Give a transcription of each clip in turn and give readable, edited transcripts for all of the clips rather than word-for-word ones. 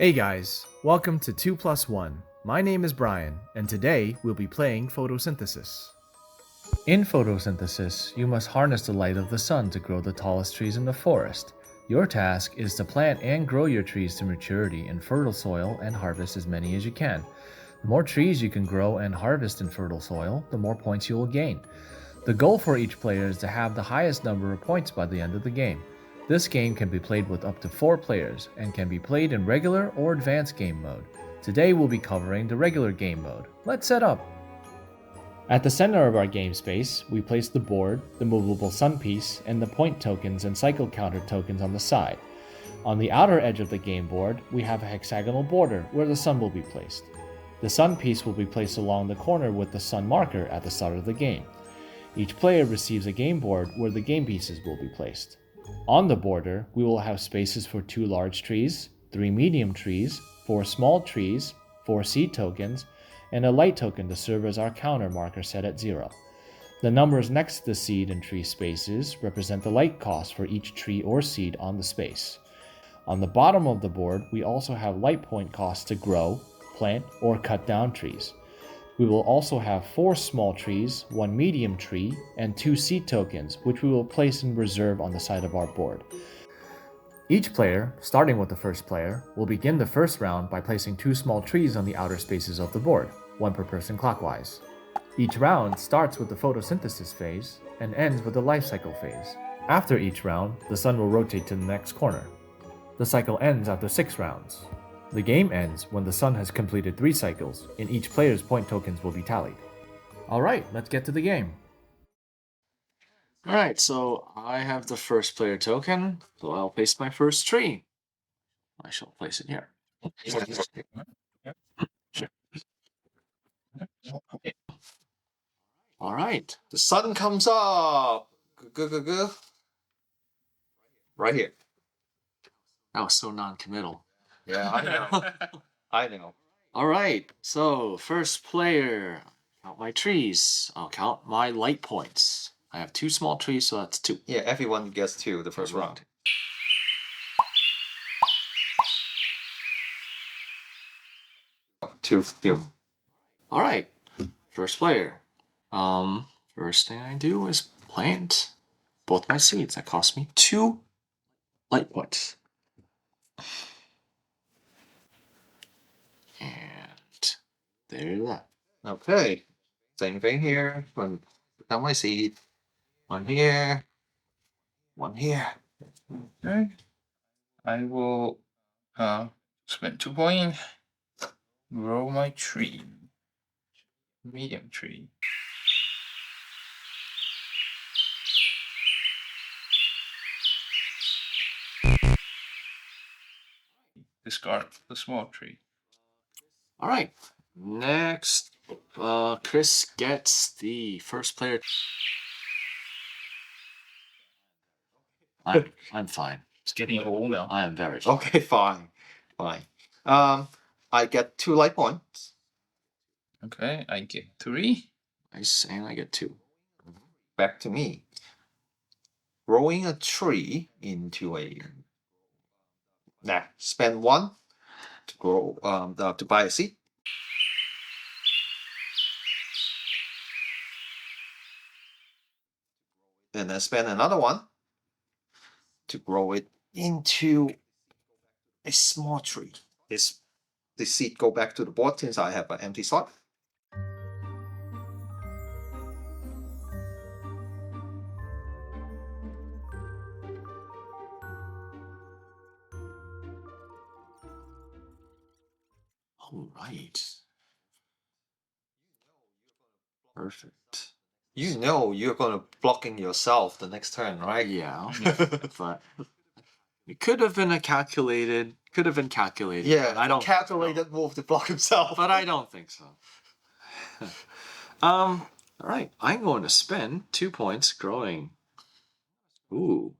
Hey guys, welcome to 2 Plus 1. My name is Brian, and today we'll be playing Photosynthesis. In photosynthesis, you must harness the light of the sun to grow the tallest trees in the forest. Your task is to plant and grow your trees to maturity in fertile soil and harvest as many as you can. The more trees you can grow and harvest in fertile soil, the more points you will gain. The goal for each player is to have the highest number of points by the end of the game. This game can be played with up to 4 players and can be played in regular or advanced game mode. Today we'll be covering the regular game mode. Let's set up! At the center of our game space, we place the board, the movable sun piece, and the point tokens and cycle counter tokens on the side. On the outer edge of the game board, we have a hexagonal border where the sun will be placed. The sun piece will be placed along the corner with the sun marker at the start of the game. Each player receives a game board where the game pieces will be placed. On the border, we will have spaces for 2 large trees, 3 medium trees, 4 small trees, 4 seed tokens, and a light token to serve as our counter marker set at 0. The numbers next to the seed and tree spaces represent the light cost for each tree or seed on the space. On the bottom of the board, we also have light point costs to grow, plant, or cut down trees. We will also have 4 small trees, 1 medium tree, and 2 seed tokens, which we will place in reserve on the side of our board. Each player, starting with the first player, will begin the first round by placing 2 small trees on the outer spaces of the board, 1 per person clockwise. Each round starts with the photosynthesis phase and ends with the life cycle phase. After each round, the sun will rotate to the next corner. The cycle ends after 6 rounds. The game ends when the sun has completed 3 cycles, and each player's point tokens will be tallied. Alright, let's get to the game. Alright, so I have the first player token, so I'll place my first tree. I shall place it here. Alright, the sun comes up! Good. Right here. That was so non-committal. Yeah, I know. I know. Alright, so first player. Count my trees. I'll count my light points. I have 2 small trees, so that's 2. Yeah, everyone gets 2 the first round. 2. Alright, first player. First thing I do is plant both my seeds. That cost me 2 light points. And there's that. Okay. Same thing here. Put down my seed. 1 here. 1 here. Okay. I will spend 2 points. Grow my tree. Medium tree. Discard the small tree. Alright. Next, Chris gets the first player. I'm fine. It's getting old now. I am very fine. Okay, fine. I get 2 light points. Okay, I get 3. Nice, and I get 2. Back to me. Growing a tree into a... Nah, spend 1 to grow, to buy a seed. And then spend another 1 to grow it into a small tree. The seed go back to the board since I have an empty slot. Alright. Perfect. You know you're gonna blocking yourself the next turn, right? Yeah, but it could have been calculated. Yeah, but I don't calculated move to block himself. But I don't think so. Alright, I'm going to spend 2 points growing. Ooh.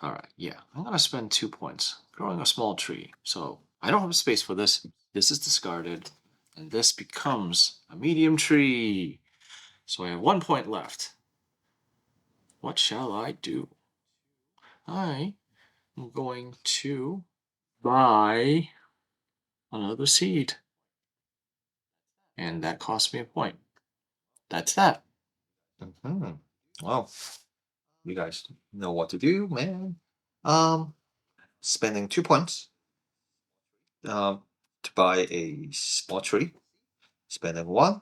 Alright, yeah, I'm going to spend 2 points growing a small tree. So I don't have space for this. This is discarded, and this becomes a medium tree. So I have 1 point left. What shall I do? I am going to buy another seed. And that cost me a point. That's that. Well, you guys know what to do, man. Spending 2 points to buy a small tree. Spending 1,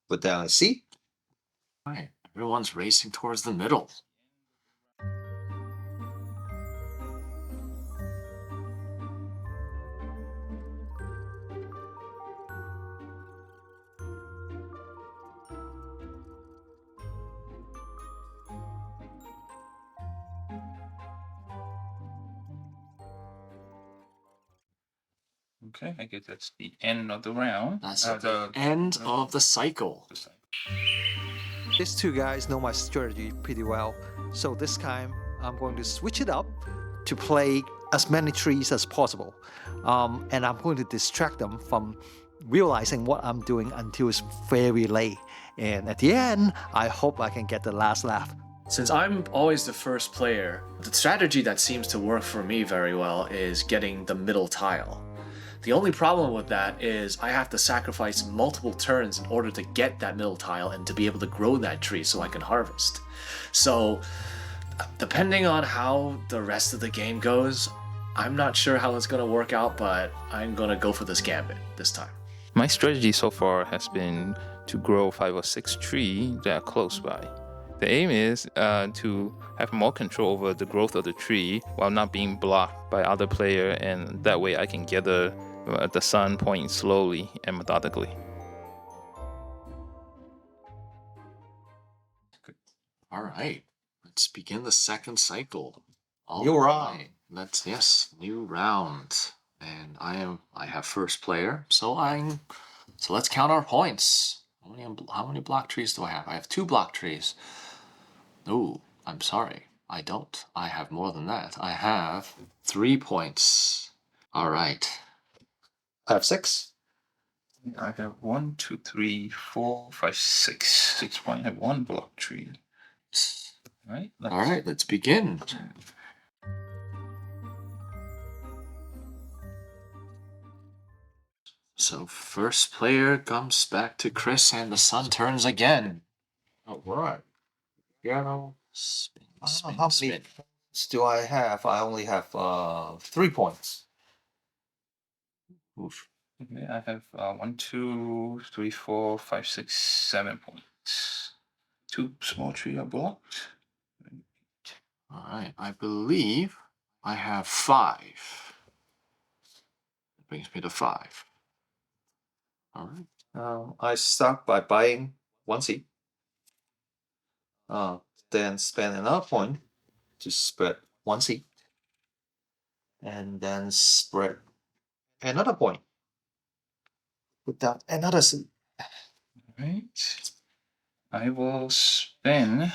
put down a seed. Right. Everyone's racing towards the middle. Okay, I guess that's the end of the round. That's the end of the cycle. These two guys know my strategy pretty well, so this time I'm going to switch it up to play as many trees as possible, and I'm going to distract them from realizing what I'm doing until it's very late, and at the end I hope I can get the last laugh. Since I'm always the first player, the strategy that seems to work for me very well is getting the middle tile. The only problem with that is I have to sacrifice multiple turns in order to get that middle tile and to be able to grow that tree so I can harvest. So, depending on how the rest of the game goes, I'm not sure how it's going to work out, but I'm going to go for this gambit this time. My strategy so far has been to grow 5 or 6 trees that are close by. The aim is to have more control over the growth of the tree while not being blocked by other player, and that way I can get the sun pointing slowly and methodically. All right. Let's begin the second cycle. New round. Yes, new round. And I have first player, so let's count our points. How many block trees do I have? I have 2 block trees. Oh, I'm sorry. I don't. I have more than that. I have 3 points. All right. I have 6. I have 1, 2, 3, 4, 5, 6. 6 points. I have 1 block tree. All right, let's begin. So first player comes back to Chris, and the sun turns again. All right. Piano. Spin, spin, How spin. many points do I have? I only have 3 points. Oof. Okay, I have 1, 2, 3, 4, 5, 6, 7 points. 2 small trees are blocked. All right, I believe I have 5. That brings me to 5. All right. I start by buying 1 seed. Then spend another point to spread 1 seed. And then spread another point. Put down another seed. Right. I will spend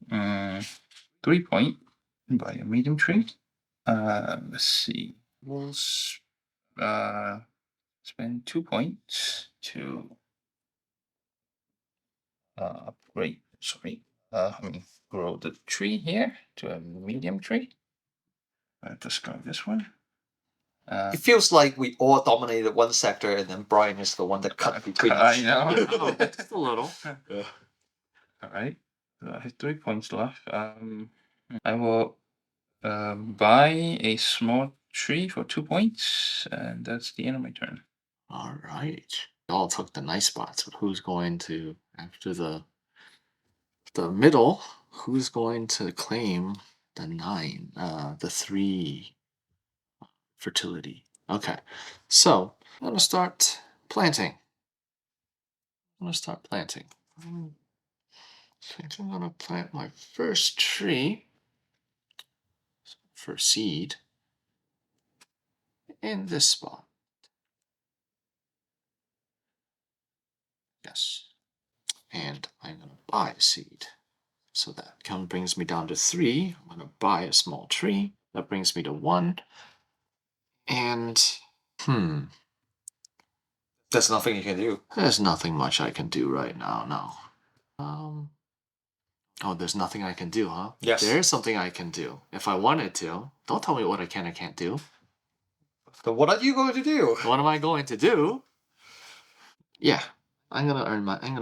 3 point and buy a medium tree. Let's see. We'll spend 2 points to upgrade. Sorry. Grow the tree here to a medium tree. Discard this one. It feels like we all dominated one sector, and then Brian is the one that cut between us. I know. Just a little. All right. So I have 3 points left. I will buy a small tree for 2 points, and that's the end of my turn. All right. All took the nice spots, but who's going to, after the middle, who's going to claim the 9, the 3 fertility? Okay, so I'm gonna start planting. I think I'm gonna plant my first tree, first seed, in this spot. Yes. And I'm gonna buy a seed. So that count brings me down to 3. I'm gonna buy a small tree. That brings me to 1. And There's nothing you can do. there's nothing much I can do right now, no. Oh, there's nothing I can do, huh? Yes. There is something I can do. If I wanted to. Don't tell me what I can and can't do. But what are you going to do? What am I going to do? Yeah, I'm gonna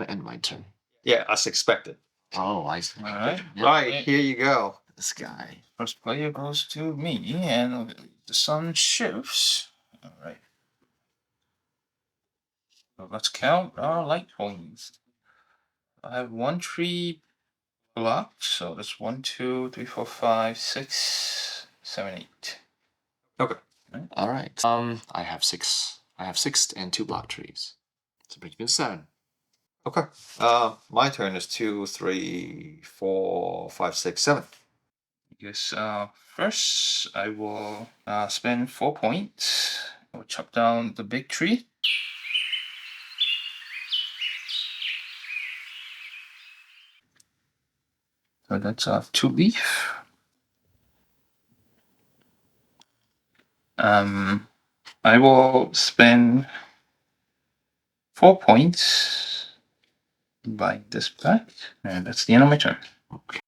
end my turn. Yeah, as expected. Oh, I see. All right. Right, here you go. This guy. First player goes to me, and the sun shifts. All right. So let's count our light points. I have 1 tree blocked, so that's 1, 2, 3, 4, 5, 6, 7, 8. Okay. All right. I have 6. I have 6 and 2 block trees. So brings me to 7. Okay. My turn is 2, 3, 4, 5, 6, 7. Yes. First, I will spend 4 points. I will chop down the big tree. So that's 2 leaf. I will spend 4 points buying this back, and that's the end of my turn. Okay.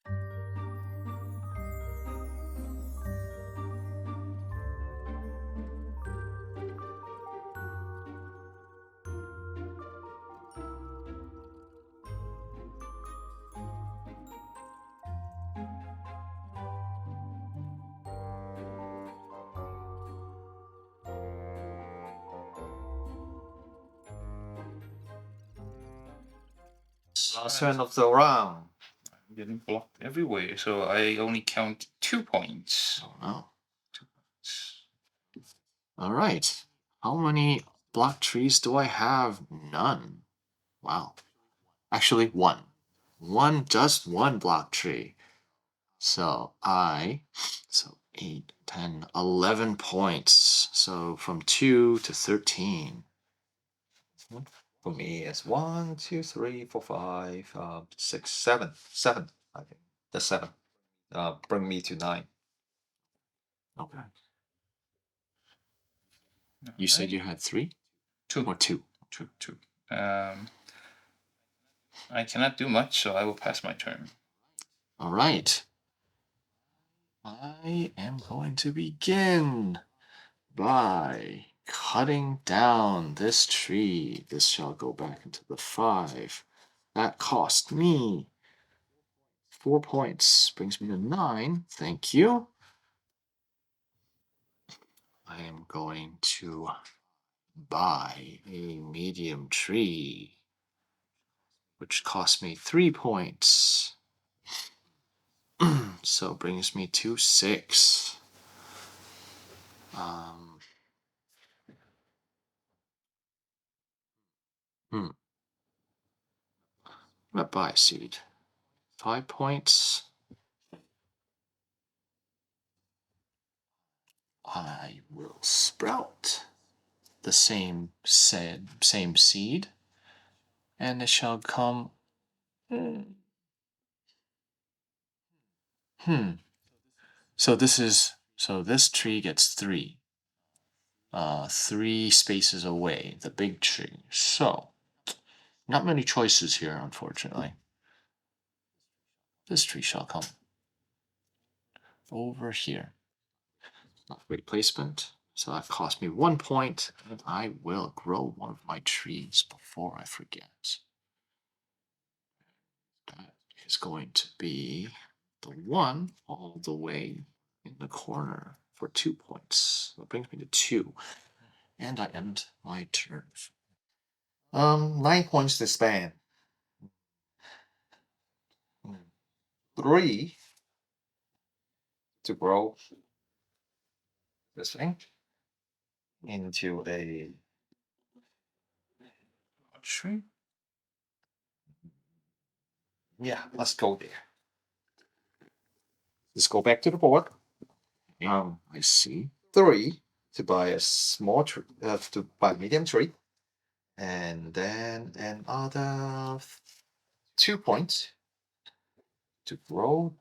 Last turn of the round. I'm getting blocked everywhere, so I only count 2 points. Oh no. 2 points. All right. How many block trees do I have? None. Wow. Actually, 1. Just 1 block tree. So 8, 10, 11 points. So from 2 to 13. For me, it's 1, 2, 3, 4, 5, 6, 7. 7, I think. That's 7. Bring me to 9. Okay. You said you had 3? 2. Or 2? 2. 2. I cannot do much, so I will pass my turn. All right. I am going to begin by cutting down this tree. This shall go back into the 5. That cost me 4 points. Brings me to 9. Thank you. I am going to buy a medium tree, which cost me 3 points. So brings me to 6. I'm gonna buy a seed. 5 points. I will sprout the same seed, and it shall come. So this tree gets 3. 3 spaces away, the big tree. So not many choices here, unfortunately. This tree shall come over here. Not great placement. So that cost me 1 point, and I will grow one of my trees before I forget. That is going to be the one all the way in the corner for 2 points. That brings me to 2. And I end my turn. 9 points to spend. 3 to grow this thing into a Tree? yeah. Let's go there. Let's go back to the board. I see. 3 to buy a small tree, to buy a medium tree, and then another 2 points to grow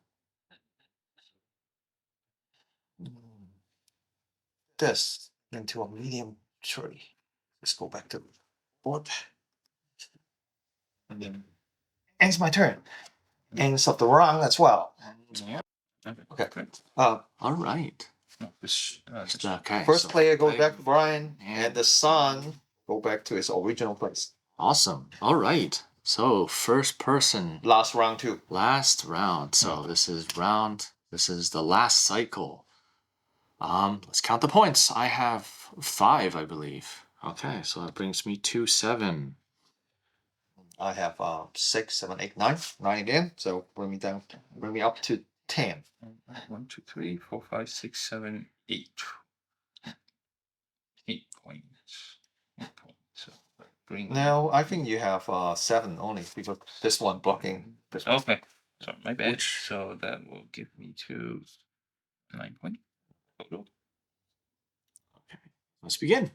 this into a medium tree. Let's go back to the board. And then ends my turn. Ends of the round as well. Yeah. Okay. All right. No, this, Okay. First so player goes play- back to Brian, and- and the sun go back to its original place. Awesome. All right. So first person, Last round too. last round. So this is the last cycle. Let's count the points. I have 5, I believe. Okay, so that brings me to 7. I have 6, 7, 8, 9. 9 again. So bring me up to 10. 1, 2, 3, 4, 5, 6, 7, 8. 8 points. 8 points. So bring. Now I think you have 7 only because this one blocking this one. Okay. So my bad. So that will give me to 9 points total. Let's begin.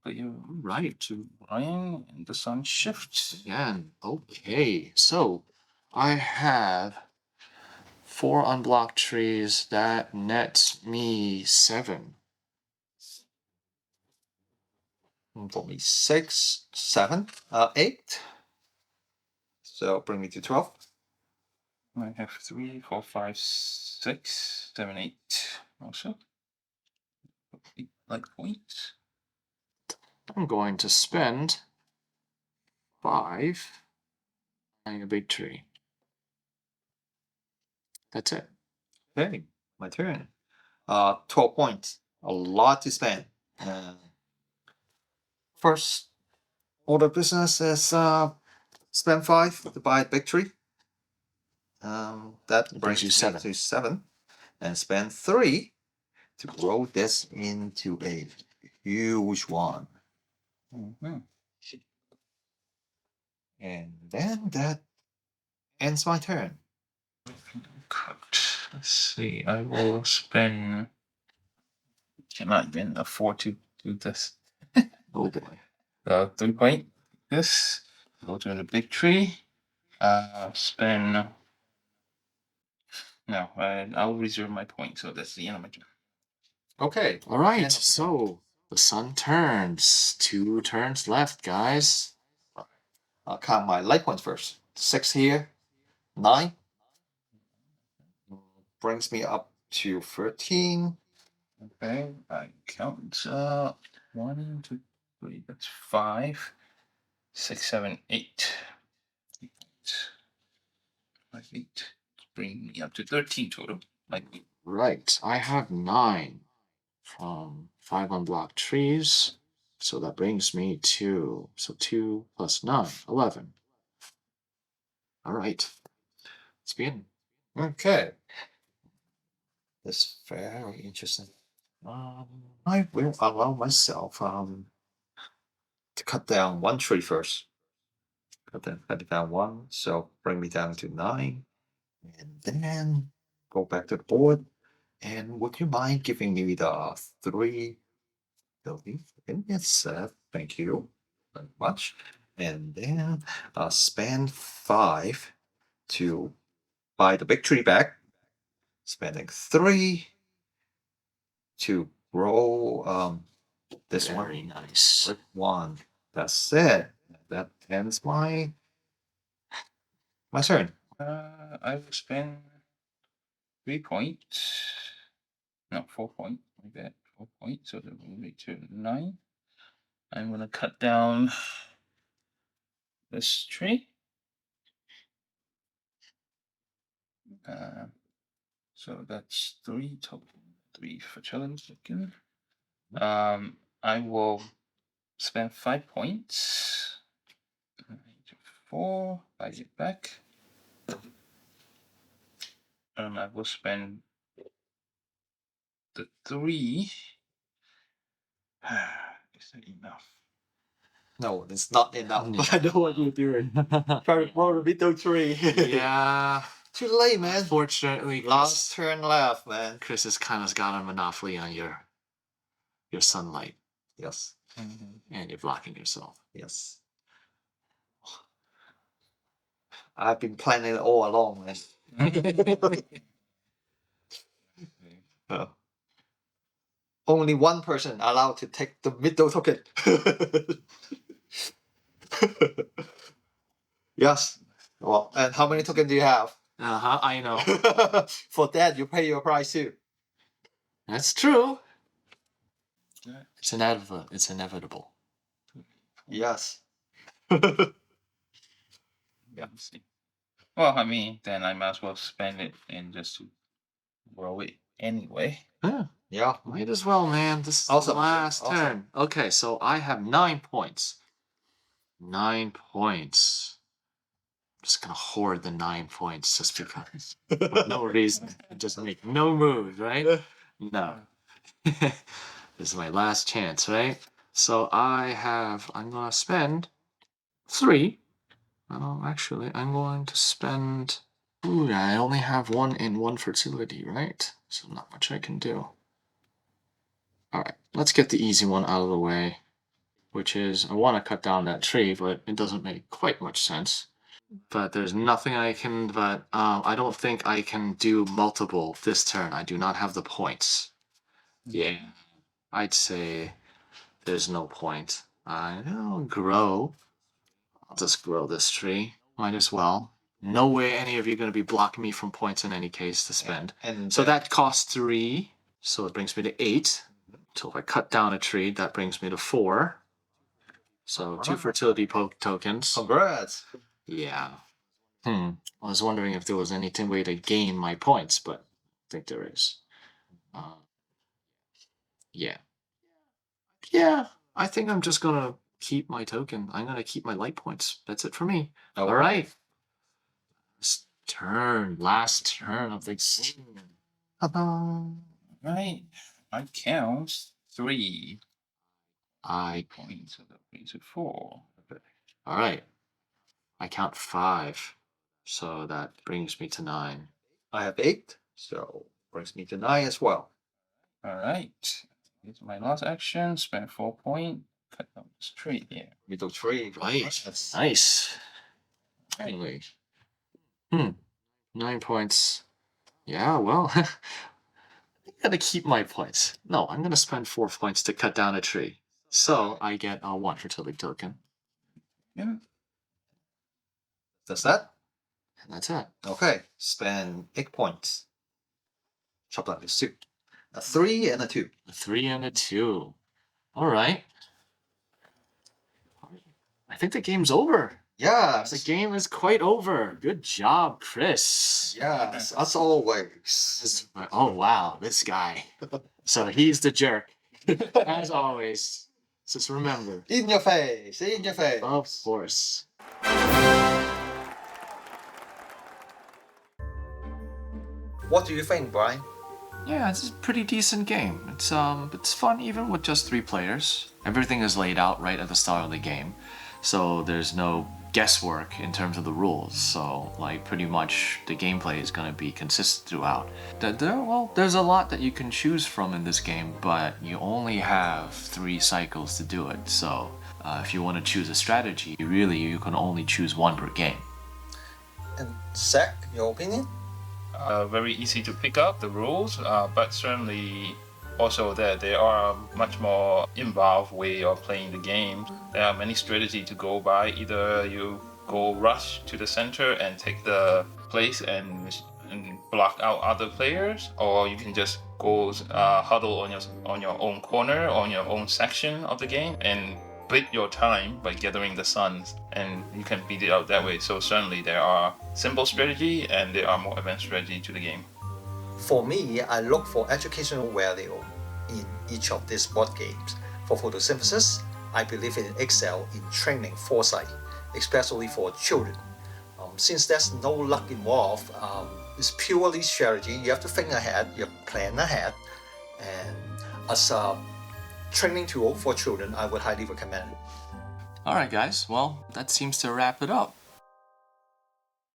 But you're Right. to Brian and the sun shifts. Again. Okay. So I have 4 unblocked trees. That nets me 7. For me 6, 7, 8. So bring me to 12. I have 3, 4, 5, 6, 7, 8 also. 8 like points. I'm going to spend 5 buying a big tree. That's it. Okay, my turn. 12 points. A lot to spend. First order of business is spend 5 to buy a big tree. That brings you me 7. to 7. And spend 3 to grow this into a huge one. Mm-hmm. And then that ends my turn. Cut. Let's see. I will spend. Cannot even afford to do this. Oh boy. 3 point. This. Go to the big tree. Spend. No, I'll reserve my point. So that's the end of my turn. Okay. All right. And- So the sun turns. 2 turns left, guys. I'll count my light points first. 6 here. 9. Brings me up to 13. Okay, I count 1, 2, 3, that's 5, 6, 7, 8. 5, 8. Bring me up to 13 total. Like Right. I have 9 from 5 unblocked trees. So that brings me to 2 plus 9, 11. All right. Let's begin. Okay. That's very interesting. I will allow myself to cut down 1 tree first. Cut it down 1, so bring me down to 9. And then go back to the board. And would you mind giving me the 3 building? Yes, thank you very much. And then spend 5 to buy the big tree back. Spending 3 to grow this Very one. nice. With 1. That's it. That ends my turn. I will spend 3 points. No, 4 points. Like that. 4 points. So that will make to 9. I'm gonna cut down this tree. So that's 3 total. 3 for challenge again. I will spend 5 points. 4, buy it back. And I will spend the 3. Is that enough? No, it's not enough. Yeah. I know what you're doing. Try to roll a little tree. Yeah. Too late, man. Unfortunately, Last turn left, man. Chris has kind of got a monopoly on your sunlight, Yes. and you're blocking yourself. Yes. I've been planning it all along, man. Only one person allowed to take the middle token. Yes. Well, and how many tokens do you have? I know. For that, you pay your price too. That's true. It's inevitable. It's inevitable. Yes. Yeah. Well, I mean, then I might as well spend it and just to grow it anyway. Yeah. Yeah. Might as well, man. This is Awesome. the last Awesome. turn. Okay, so I have 9 points. 9 points. I'm just gonna hoard the 9 points just because. For no reason. Just make no move, right? No. This is my last chance, right? So I'm gonna spend 3. Oh, actually, I'm going to spend. Ooh, I only have 1 in 1 fertility, right? So not much I can do. Alright, let's get the easy one out of the way, which is I want to cut down that tree, but it doesn't make quite much sense. But there's nothing I can, I don't think I can do multiple this turn. I do not have the points. Yeah, I'd say there's no point. I'll grow. I'll just grow this tree. Might as well. No way any of you are going to be blocking me from points in any case to spend. And so that costs 3. So it brings me to 8. So if I cut down a tree, that brings me to 4. So 2 fertility tokens. Congrats. Yeah. I was wondering if there was any way to gain my points, but I think there is. Yeah. Yeah. I think I'm just gonna keep my token. I'm gonna keep my light points. That's it for me. All right. Last turn of the game. Right. I count 3 I points, so that brings it 4. All right. I count 5, so that brings me to 9. I have 8, so brings me to 9 as well. All right. Here's my last action. Spend 4 points. Cut down this tree here. Middle tree. Right. Nice. Anyway. 9 points. Yeah, well, I'm gonna keep my points. No, I'm gonna spend 4 points to cut down a tree. So I get a 1 fertility token. Yeah. That's that? And that's it. Okay. Spend 8 points. Chop down this 2. A 3 and a 2. A 3 and a 2. All right. I think the game's over. Yeah. The game is quite over. Good job, Chris. Yes, as always. Oh, wow, this guy. So he's the jerk. As always. Just remember. In your face. In your face. Of course. What do you think, Brian? Yeah, it's a pretty decent game. It's fun even with just 3 players. Everything is laid out right at the start of the game, so there's no guesswork in terms of the rules. So like pretty much the gameplay is gonna be consistent throughout. There's a lot that you can choose from in this game, but you only have 3 cycles to do it. So if you want to choose a strategy, you can only choose 1 per game. And Zach, your opinion? Very easy to pick up the rules, but certainly also that there are much more involved way of playing the game. There are many strategies to go by. Either you go rush to the center and take the place and block out other players, or you can just go huddle on your own corner, on your own section of the game, and beat your time by gathering the suns, and you can beat it out that way. So certainly there are simple strategy and there are more advanced strategy to the game. For me, I look for educational value in each of these board games. For photosynthesis, I believe it excel in training foresight, especially for children. Since there's no luck involved, it's purely strategy. You have to think ahead, you have to plan ahead, and as a training tool for children, I would highly recommend it. Alright guys, well, that seems to wrap it up.